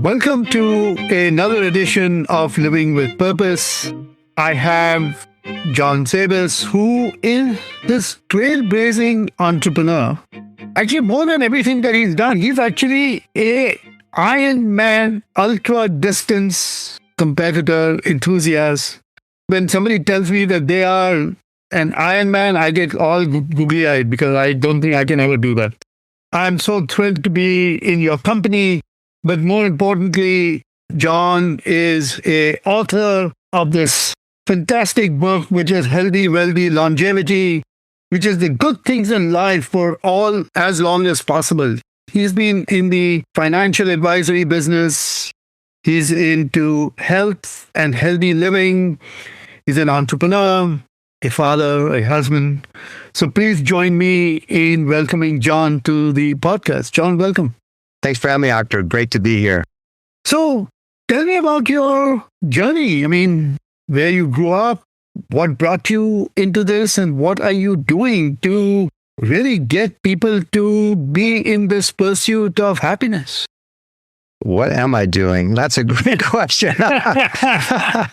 Welcome to another edition of Living with Purpose. I have Jon Sabes, who is this trailblazing entrepreneur. Actually, more than everything that he's done, he's actually a Ironman ultra distance competitor enthusiast. When somebody tells me that they are an Ironman, I get all googly-eyed because I don't think I can ever do that. I'm so thrilled to be in your company. But more importantly, Jon is an author of this fantastic book, which is Healthy, Wealthy, Longevity, which is the good things in life for all as long as possible. He's been in the financial advisory business. He's into health and healthy living. He's an entrepreneur, a father, a husband. So please join me in welcoming Jon to the podcast. Jon, welcome. Thanks for having me, Doctor. Great to be here. So tell me about your journey. I mean, where you grew up, what brought you into this, and what are you doing to really get people to be in this pursuit of happiness? What am I doing? That's a great question. I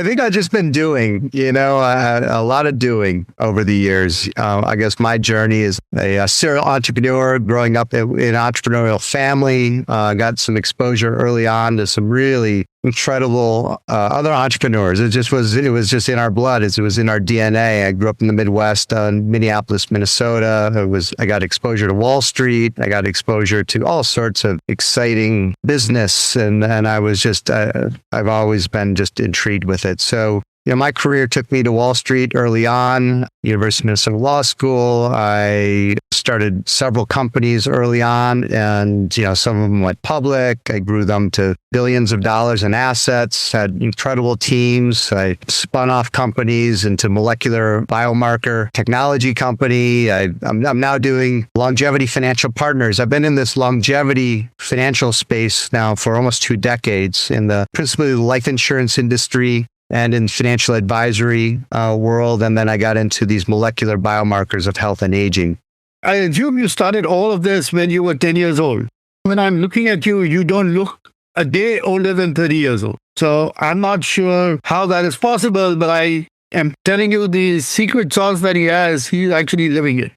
think I've just been doing, a lot of doing over the years. I guess my journey is a serial entrepreneur growing up in an entrepreneurial family. Got some exposure early on to some really incredible other entrepreneurs. It was just in our blood. It was in our DNA. I grew up in the Midwest, in Minneapolis, Minnesota. I got exposure to Wall Street. I got exposure to all sorts of exciting business. And I was just, I've always been just intrigued with it. So, my career took me to Wall Street early on, University of Minnesota Law School. I started several companies early on, and, some of them went public. I grew them to billions of dollars in assets, had incredible teams. I spun off companies into molecular biomarker technology company. I'm now doing Longevity Financial Partners. I've been in this longevity financial space now for almost 2 decades in principally the life insurance industry and in financial advisory world. And then I got into these molecular biomarkers of health and aging. I assume you started all of this when you were 10 years old. When I'm looking at you, you don't look a day older than 30 years old. So I'm not sure how that is possible, but I am telling you the secret sauce that he has, he's actually living it.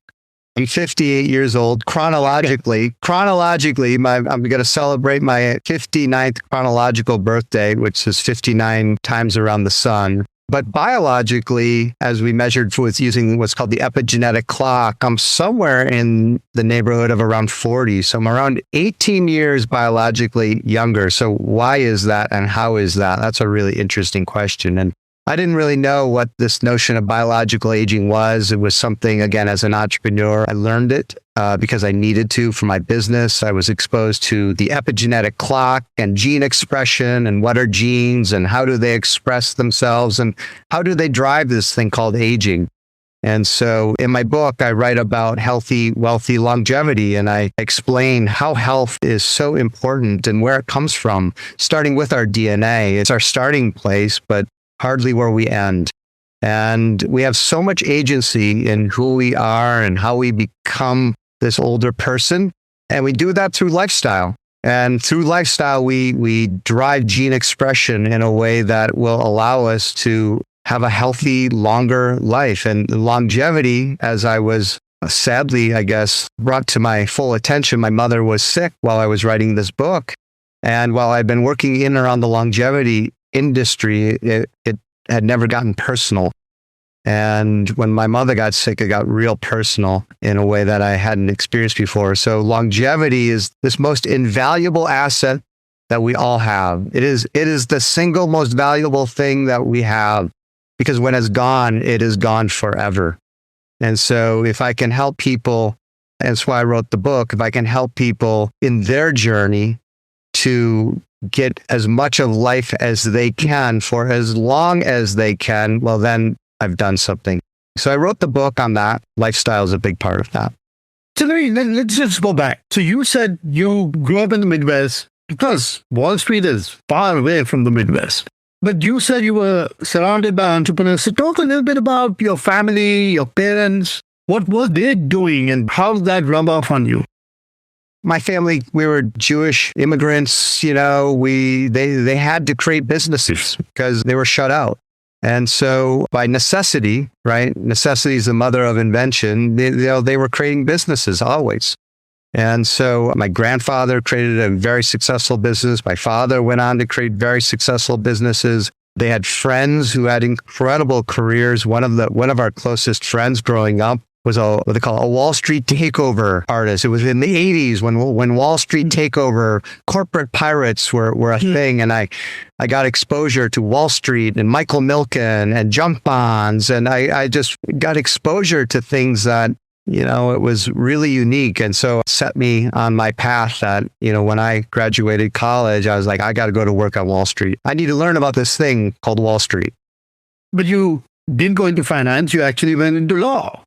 I'm 58 years old. Chronologically, I'm going to celebrate my 59th chronological birthday, which is 59 times around the sun. But biologically, as we measured with using what's called the epigenetic clock, I'm somewhere in the neighborhood of around 40. So I'm around 18 years biologically younger. So why is that and how is that? That's a really interesting question. And I didn't really know what this notion of biological aging was. It was something, again, as an entrepreneur, I learned it because I needed to for my business. I was exposed to the epigenetic clock and gene expression and what are genes and how do they express themselves and how do they drive this thing called aging. And so in my book, I write about healthy, wealthy longevity, and I explain how health is so important and where it comes from, starting with our DNA. It's our starting place, but hardly where we end. And we have so much agency in who we are and how we become this older person. And we do that through lifestyle. And through lifestyle, we drive gene expression in a way that will allow us to have a healthy, longer life. And longevity, as I was sadly, I guess, brought to my full attention, my mother was sick while I was writing this book. And while I'd been working in and around the longevity industry, it had never gotten personal. And when my mother got sick, it got real personal in a way that I hadn't experienced before. So longevity is this most invaluable asset that we all have. It is the single most valuable thing that we have, because when it's gone, it is gone forever. And so if I can help people, that's why I wrote the book, if I can help people in their journey to get as much of life as they can for as long as they can, well, then I've done something. So I wrote the book on that. Lifestyle is a big part of that. So let's just go back. So you said you grew up in the Midwest because Wall Street is far away from the Midwest. But you said you were surrounded by entrepreneurs. So talk a little bit about your family, your parents. What were they doing and how did that rub off on you? my family, we were Jewish immigrants, they had to create businesses because they were shut out. And so by necessity, right? Necessity is the mother of invention. They were creating businesses always. And so my grandfather created a very successful business. My father went on to create very successful businesses. They had friends who had incredible careers. One of our closest friends growing up was what they call a Wall Street takeover artist. It was in the 80s when Wall Street takeover, corporate pirates were a thing. And I got exposure to Wall Street and Michael Milken and junk bonds. And I just got exposure to things that, it was really unique. And so it set me on my path that, when I graduated college, I was like, I got to go to work on Wall Street. I need to learn about this thing called Wall Street. But you didn't go into finance. You actually went into law.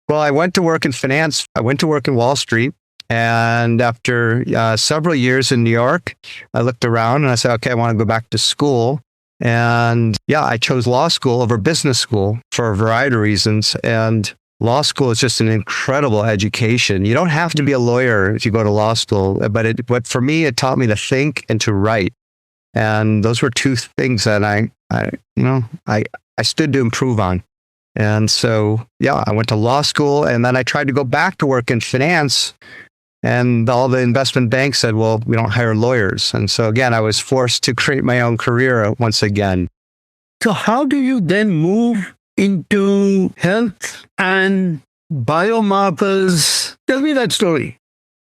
Well, I went to work in finance. I went to work in Wall Street. And after several years in New York, I looked around and I said, okay, I want to go back to school. And I chose law school over business school for a variety of reasons. And law school is just an incredible education. You don't have to be a lawyer if you go to law school, but for me, it taught me to think and to write. And those were two things that I stood to improve on. And so, I went to law school and then I tried to go back to work in finance. And all the investment banks said, well, we don't hire lawyers. And so again, I was forced to create my own career once again. So how do you then move into health and biomarkers? Tell me that story.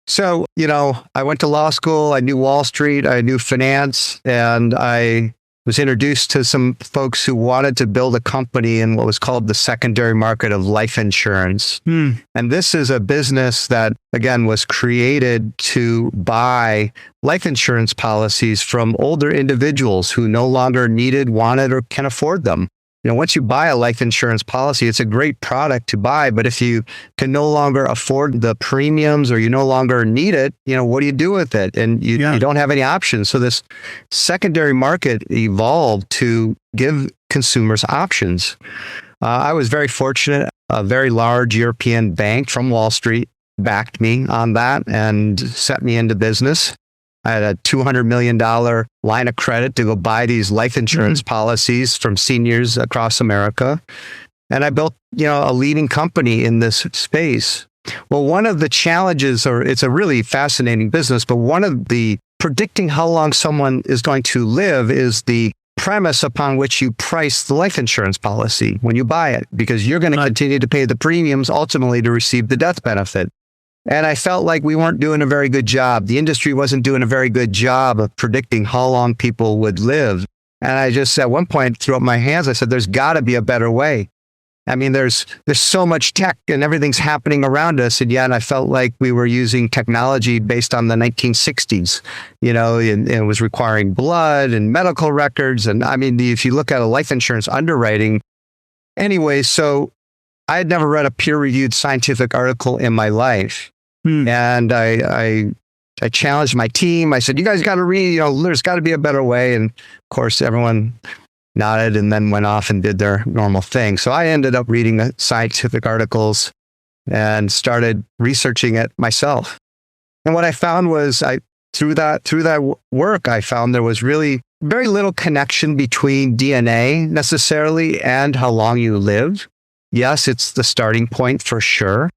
So, I went to law school. I knew Wall Street. I knew finance. And I was introduced to some folks who wanted to build a company in what was called the secondary market of life insurance. And this is a business that, again, was created to buy life insurance policies from older individuals who no longer needed, wanted, or can afford them. Once you buy a life insurance policy, it's a great product to buy, but if you can no longer afford the premiums or you no longer need it, what do you do with it? And you don't have any options. So this secondary market evolved to give consumers options. I was very fortunate. A very large European bank from Wall Street backed me on that and set me into business. I had a $200 million line of credit to go buy these life insurance policies from seniors across America. And I built, a leading company in this space. Well, one of the challenges, or it's a really fascinating business, but one of the predicting how long someone is going to live is the premise upon which you price the life insurance policy when you buy it, because you're going to continue to pay the premiums ultimately to receive the death benefit. And I felt like we weren't doing a very good job. The industry wasn't doing a very good job of predicting how long people would live. And I just, at one point, threw up my hands. I said, there's got to be a better way. I mean, there's so much tech and everything's happening around us. And I felt like we were using technology based on the 1960s, and it was requiring blood and medical records. And I mean, if you look at a life insurance underwriting, anyway, so I had never read a peer-reviewed scientific article in my life. And I challenged my team. I said, you guys got to read, there's got to be a better way. And of course, everyone nodded and then went off and did their normal thing. So I ended up reading the scientific articles and started researching it myself. And what I found was through that work, I found there was really very little connection between DNA necessarily and how long you live. Yes, it's the starting point for sure.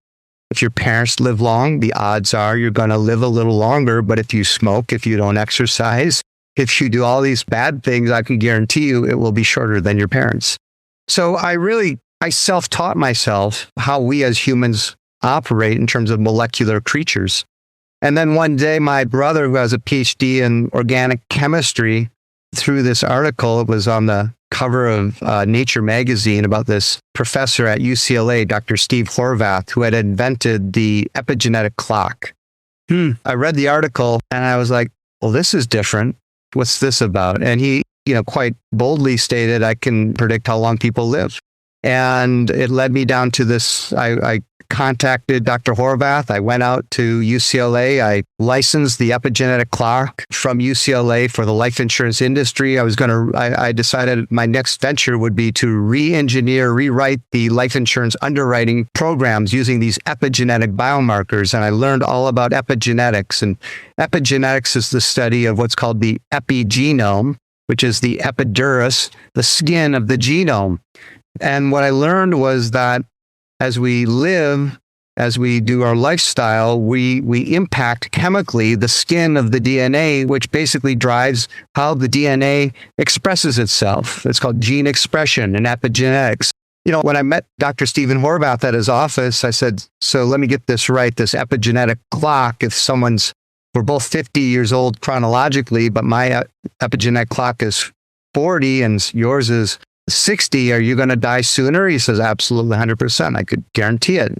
If your parents live long, the odds are you're going to live a little longer. But if you smoke, if you don't exercise, if you do all these bad things, I can guarantee you it will be shorter than your parents. So I self-taught myself how we as humans operate in terms of molecular creatures. And then one day, my brother, who has a PhD in organic chemistry, through this article, it was on the cover of Nature magazine about this professor at UCLA, Dr. Steve Horvath, who had invented the epigenetic clock. I read the article and I was like, well, this is different. What's this about? And he, quite boldly stated, I can predict how long people live. And it led me down to this. I contacted Dr. Horvath. I went out to UCLA. I licensed the epigenetic clock from UCLA for the life insurance industry. I decided my next venture would be to rewrite the life insurance underwriting programs using these epigenetic biomarkers. And I learned all about epigenetics. And epigenetics is the study of what's called the epigenome, which is the epidermis, the skin of the genome. And what I learned was that as we live, as we do our lifestyle, we impact chemically the skin of the DNA, which basically drives how the DNA expresses itself. It's called gene expression and epigenetics. When I met Dr. Stephen Horvath at his office, I said, so let me get this right, this epigenetic clock, we're both 50 years old chronologically, but my epigenetic clock is 40 and yours is 60. Are you going to die sooner? He says, absolutely 100%. I could guarantee it.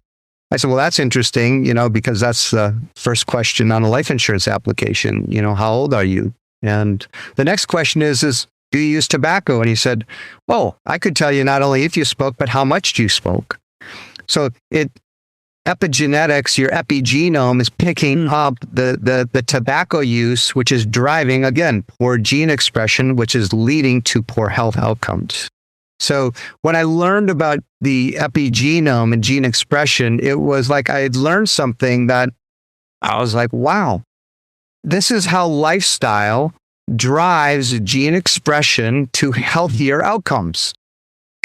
I said, well, that's interesting, because that's the first question on a life insurance application. How old are you? And the next question is, do you use tobacco? And he said, oh, I could tell you not only if you smoke, but how much you smoke. So epigenetics, your epigenome is picking up the tobacco use, which is driving, again, poor gene expression, which is leading to poor health outcomes. So when I learned about the epigenome and gene expression, it was like I had learned something that I was like, wow, this is how lifestyle drives gene expression to healthier outcomes.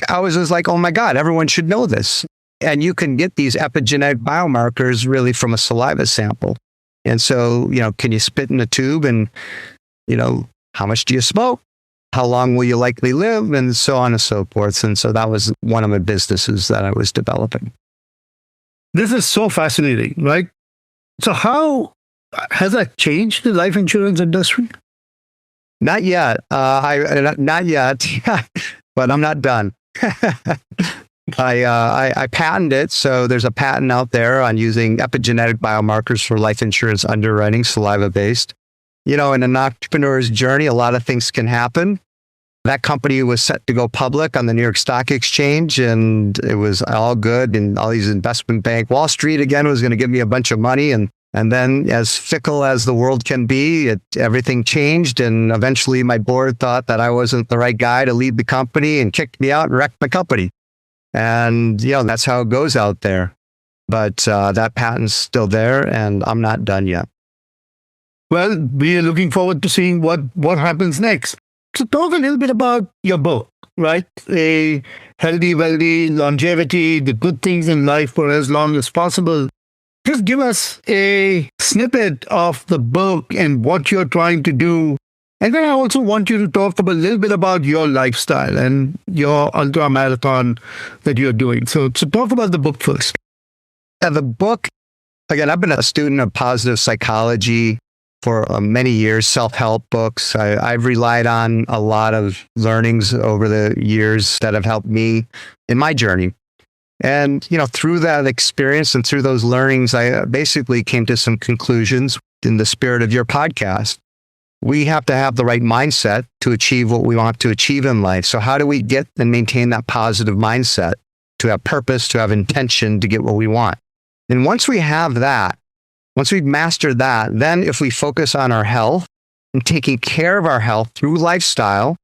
I was just like, oh my God, everyone should know this. And you can get these epigenetic biomarkers really from a saliva sample. And so, can you spit in a tube and, how much do you smoke? How long will you likely live? And so on and so forth. And so that was one of my businesses that I was developing. This is so fascinating, right? So how has that changed the life insurance industry? Not yet. Not yet, but I'm not done. I patented it. So there's a patent out there on using epigenetic biomarkers for life insurance underwriting, saliva-based. In an entrepreneur's journey, a lot of things can happen. That company was set to go public on the New York Stock Exchange, and it was all good. And all these investment bank, Wall Street again was going to give me a bunch of money. And then, as fickle as the world can be, everything changed. And eventually my board thought that I wasn't the right guy to lead the company and kicked me out and wrecked my company. And, that's how it goes out there. But that patent's still there, and I'm not done yet. Well, we are looking forward to seeing what happens next. So talk a little bit about your book, right? A healthy, wealthy, longevity, the good things in life for as long as possible. Just give us a snippet of the book and what you're trying to do. And then I also want you to talk a little bit about your lifestyle and your ultra marathon that you're doing. So talk about the book first. The book, again, I've been a student of positive psychology for many years, self-help books. I've relied on a lot of learnings over the years that have helped me in my journey. And, through that experience and through those learnings, I basically came to some conclusions in the spirit of your podcast. We have to have the right mindset to achieve what we want to achieve in life. So how do we get and maintain that positive mindset to have purpose, to have intention, to get what we want? And once we have that, once we've mastered that, then if we focus on our health and taking care of our health through lifestyle,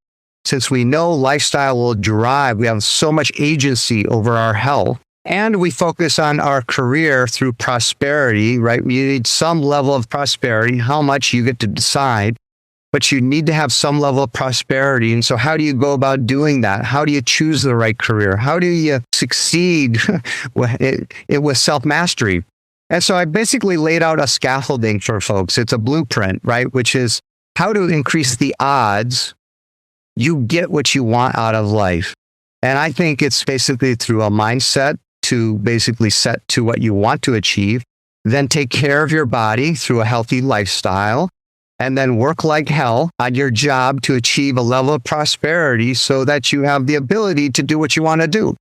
since we know lifestyle will drive, we have so much agency over our health, and we focus on our career through prosperity, right? You need some level of prosperity, how much you get to decide, but you need to have some level of prosperity. And so how do you go about doing that? How do you choose the right career? How do you succeed with self-mastery? And so I basically laid out a scaffolding for folks. It's a blueprint, right? Which is how to increase the odds you get what you want out of life. And I think it's basically through a mindset to basically set to what you want to achieve, then take care of your body through a healthy lifestyle, and then work like hell on your job to achieve a level of prosperity so that you have the ability to do what you want to do.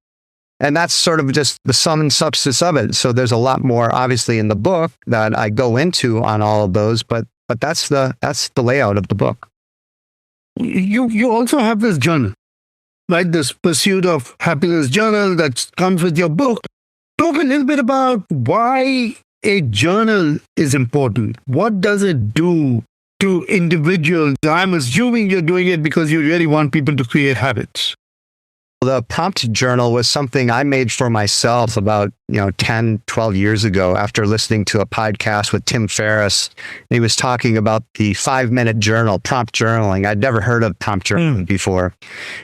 And that's sort of just the sum and substance of it. So there's a lot more, obviously, in the book that I go into on all of those, but that's the layout of the book. You also have this journal, right? This Pursuit of Happiness journal that comes with your book. Talk a little bit about why a journal is important. What does it do to individuals? I'm assuming you're doing it because you really want people to create habits. The prompt journal was something I made for myself about, 10, 12 years ago after listening to a podcast with Tim Ferriss. He was talking about the 5-minute journal, prompt journaling. I'd never heard of prompt journaling before.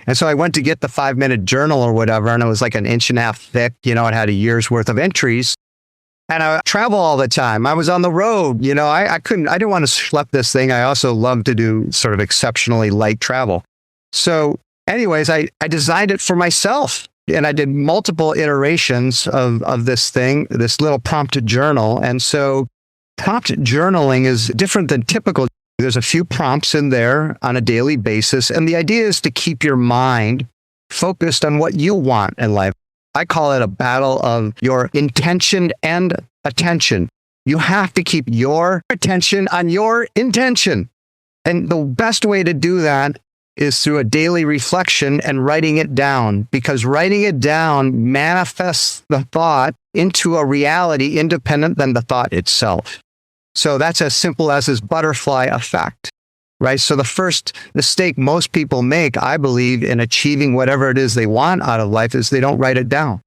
And so I went to get the 5-minute journal or whatever, and it was like an inch and a half thick. It had a year's worth of entries. And I travel all the time. I was on the road. I didn't want to schlep this thing. I also love to do sort of exceptionally light travel. So anyways, I designed it for myself, and I did multiple iterations of this thing, this little prompt journal. And so prompt journaling is different than typical. There's a few prompts in there on a daily basis. And the idea is to keep your mind focused on what you want in life. I call it a battle of your intention and attention. You have to keep your attention on your intention. And the best way to do that is through a daily reflection and writing it down, because writing it down manifests the thought into a reality independent than the thought itself. So that's as simple as this butterfly effect, right? So the first mistake most people make, I believe, in achieving whatever it is they want out of life is they don't write it down.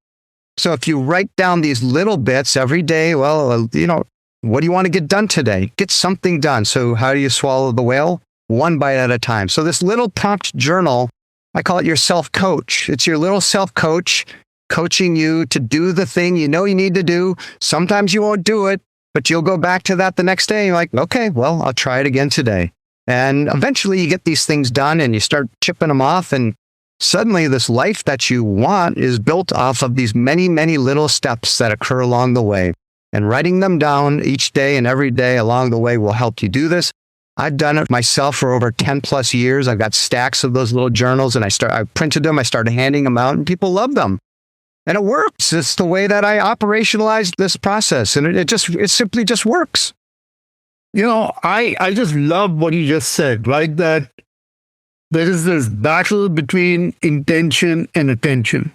So if you write down these little bits every day, what do you want to get done today? Get something done. So how do you swallow the whale? One bite at a time. So this little prompt journal, I call it your self-coach. It's your little self-coach coaching you to do the thing you need to do. Sometimes you won't do it, but you'll go back to that the next day. You're like, okay, well, I'll try it again today. And eventually you get these things done and you start chipping them off. And suddenly this life that you want is built off of these many, many little steps that occur along the way. And writing them down each day and every day along the way will help you do this. I've done it myself for over 10 plus years. I've got stacks of those little journals, and I printed them. I started handing them out, and people love them. And it works. It's the way that I operationalized this process. And it simply just works. I just love what you just said, right? That there is this battle between intention and attention.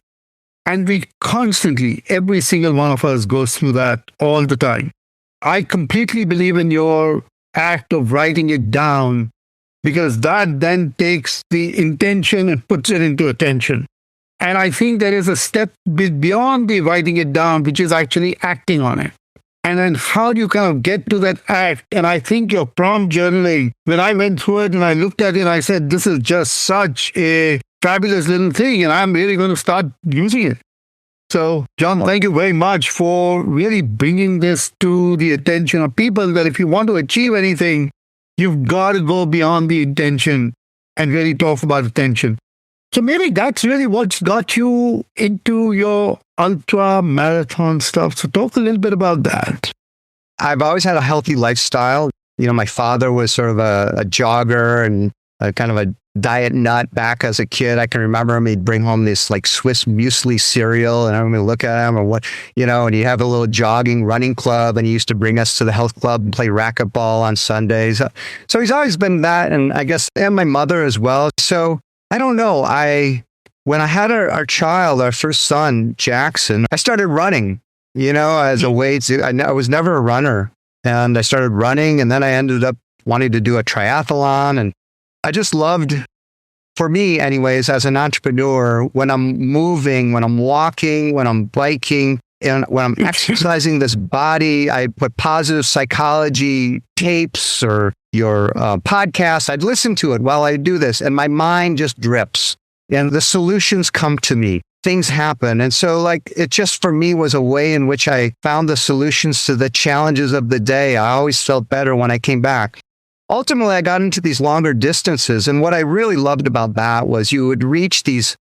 And we constantly, every single one of us goes through that all the time. I completely believe in your act of writing it down, because that then takes the intention and puts it into attention. And I think there is a step beyond the writing it down, which is actually acting on it. And then how do you kind of get to that act? And I think your prompt journaling, when I went through it and I looked at it, I said, this is just such a fabulous little thing, and I'm really going to start using it. So, Jon, thank you very much for really bringing this to the attention of people, that if you want to achieve anything, you've got to go beyond the intention and really talk about attention. So maybe that's really what's got you into your ultra marathon stuff. So talk a little bit about that. I've always had a healthy lifestyle. My father was sort of a jogger and a kind of a diet nut back as a kid. I can remember him. He'd bring home this like Swiss muesli cereal, and I would look at him, and and he'd have a little jogging running club, and he used to bring us to the health club and play racquetball on Sundays. So he's always been that, and I guess, and my mother as well. So I don't know. When I had our child, our first son, Jackson, I started running, as a way to, I was never a runner, and I started running, and then I ended up wanting to do a triathlon, and I just loved, for me anyways, as an entrepreneur, when I'm moving, when I'm walking, when I'm biking, and when I'm exercising this body, I put positive psychology tapes or your podcast. I'd listen to it while I do this, and my mind just drips, and the solutions come to me. Things happen. And so it just for me was a way in which I found the solutions to the challenges of the day. I always felt better when I came back. Ultimately, I got into these longer distances. And what I really loved about that was you would reach these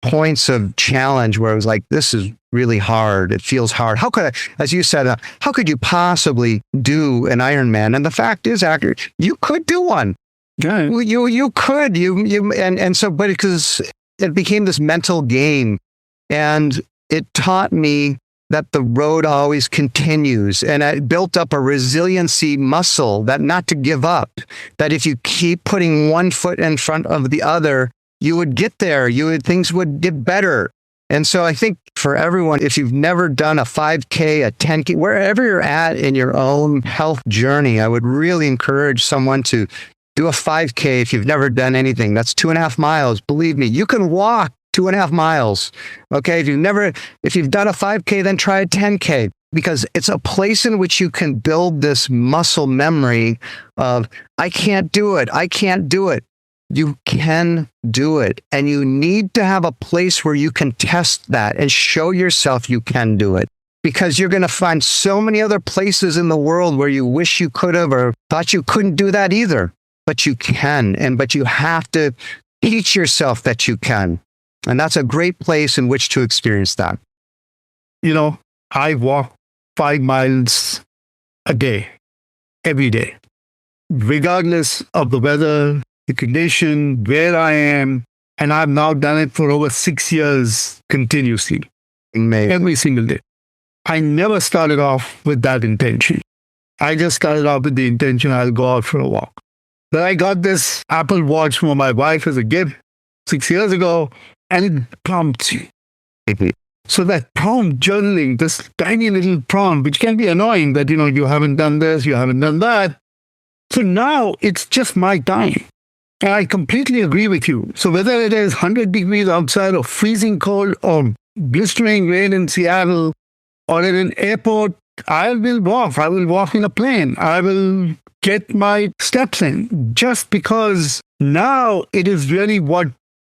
points of challenge where it was like, this is really hard. It feels hard. How could I, as you said, how could you possibly do an Ironman? And the fact is, accurate, you could do one. Yeah. You could, and so, but because it became this mental game, and it taught me that the road always continues. And I built up a resiliency muscle, that not to give up, that if you keep putting one foot in front of the other, you would get there. Things would get better. And so I think for everyone, if you've never done a 5K, a 10K, wherever you're at in your own health journey, I would really encourage someone to do a 5K if you've never done anything. That's 2.5 miles. Believe me, you can walk 2.5 miles. Okay. If you've done a 5K, then try a 10K, because it's a place in which you can build this muscle memory of, I can't do it. I can't do it. You can do it. And you need to have a place where you can test that and show yourself you can do it, because you're going to find so many other places in the world where you wish you could have or thought you couldn't do that either. But you can, but you have to teach yourself that you can. And that's a great place in which to experience that. I walk 5 miles a day, every day, regardless of the weather, the condition, where I am. And I've now done it for over 6 years continuously, every single day. I never started off with that intention. I just started off with the intention I'll go out for a walk. Then I got this Apple Watch from my wife as a gift 6 years ago, and it prompts you. So that prompt journaling, this tiny little prompt, which can be annoying that, you haven't done this, you haven't done that. So now it's just my time. And I completely agree with you. So whether it is 100 degrees outside or freezing cold or blistering rain in Seattle or in an airport, I will walk. I will walk in a plane. I will get my steps in, just because now it is really what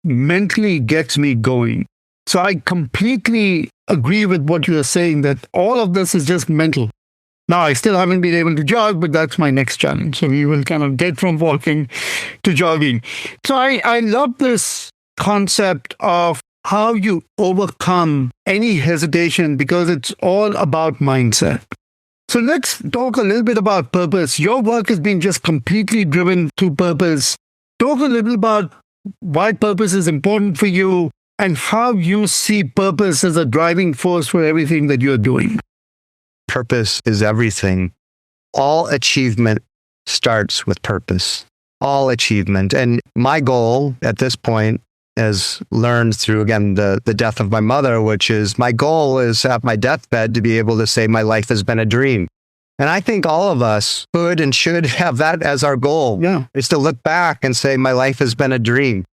mentally gets me going. So I completely agree with what you are saying, that all of this is just mental. Now, I still haven't been able to jog, but that's my next challenge. So we will kind of get from walking to jogging. So I love this concept of how you overcome any hesitation, because it's all about mindset. So let's talk a little bit about purpose. Your work has been just completely driven to purpose. Talk a little about why purpose is important for you and how you see purpose as a driving force for everything that you're doing. Purpose is everything. All achievement starts with purpose. All achievement. And my goal at this point, as learned through, again, the death of my mother, which is my goal is at my deathbed to be able to say my life has been a dream. And I think all of us could and should have that as our goal. Yeah. Is to look back and say my life has been a dream.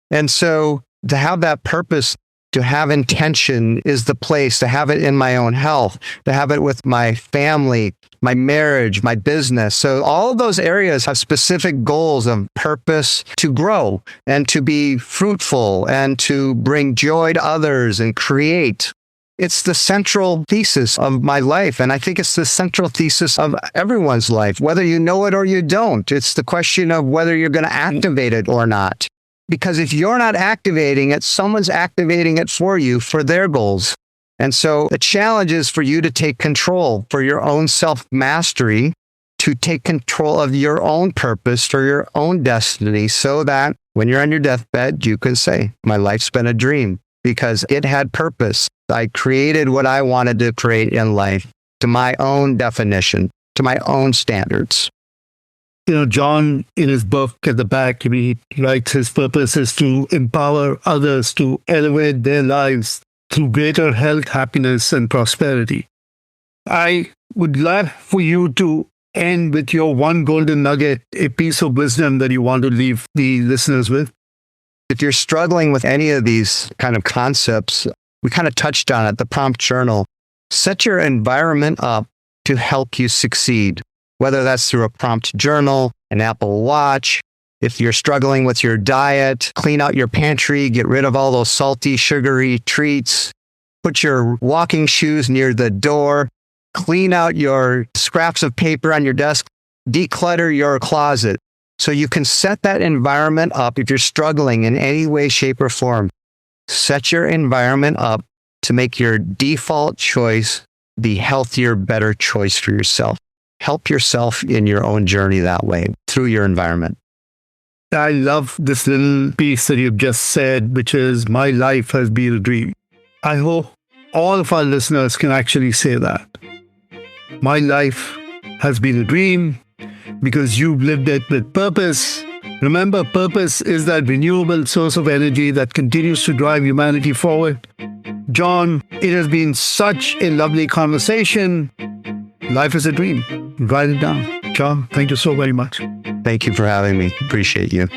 And so to have that purpose, to have intention is the place, to have it in my own health, to have it with my family, my marriage, my business. So all of those areas have specific goals of purpose to grow and to be fruitful and to bring joy to others and create. It's the central thesis of my life. And I think it's the central thesis of everyone's life, whether you know it or you don't. It's the question of whether you're going to activate it or not. Because if you're not activating it, someone's activating it for you for their goals. And so the challenge is for you to take control for your own self-mastery, to take control of your own purpose for your own destiny, so that when you're on your deathbed, you can say, my life's been a dream because it had purpose. I created what I wanted to create in life to my own definition, to my own standards. Jon, in his book at the back, he writes his purpose is to empower others to elevate their lives through greater health, happiness, and prosperity. I would love for you to end with your one golden nugget, a piece of wisdom that you want to leave the listeners with. If you're struggling with any of these kind of concepts, we kind of touched on it, the prompt journal. Set your environment up to help you succeed. Whether that's through a prompt journal, an Apple Watch. If you're struggling with your diet, clean out your pantry, get rid of all those salty, sugary treats, put your walking shoes near the door, clean out your scraps of paper on your desk, declutter your closet. So you can set that environment up if you're struggling in any way, shape, or form. Set your environment up to make your default choice the healthier, better choice for yourself. Help yourself in your own journey that way, through your environment. I love this little piece that you've just said, which is, my life has been a dream. I hope all of our listeners can actually say that. My life has been a dream because you've lived it with purpose. Remember, purpose is that renewable source of energy that continues to drive humanity forward. John, it has been such a lovely conversation. Life is a dream. Write it down. John, thank you so very much. Thank you for having me. Appreciate you.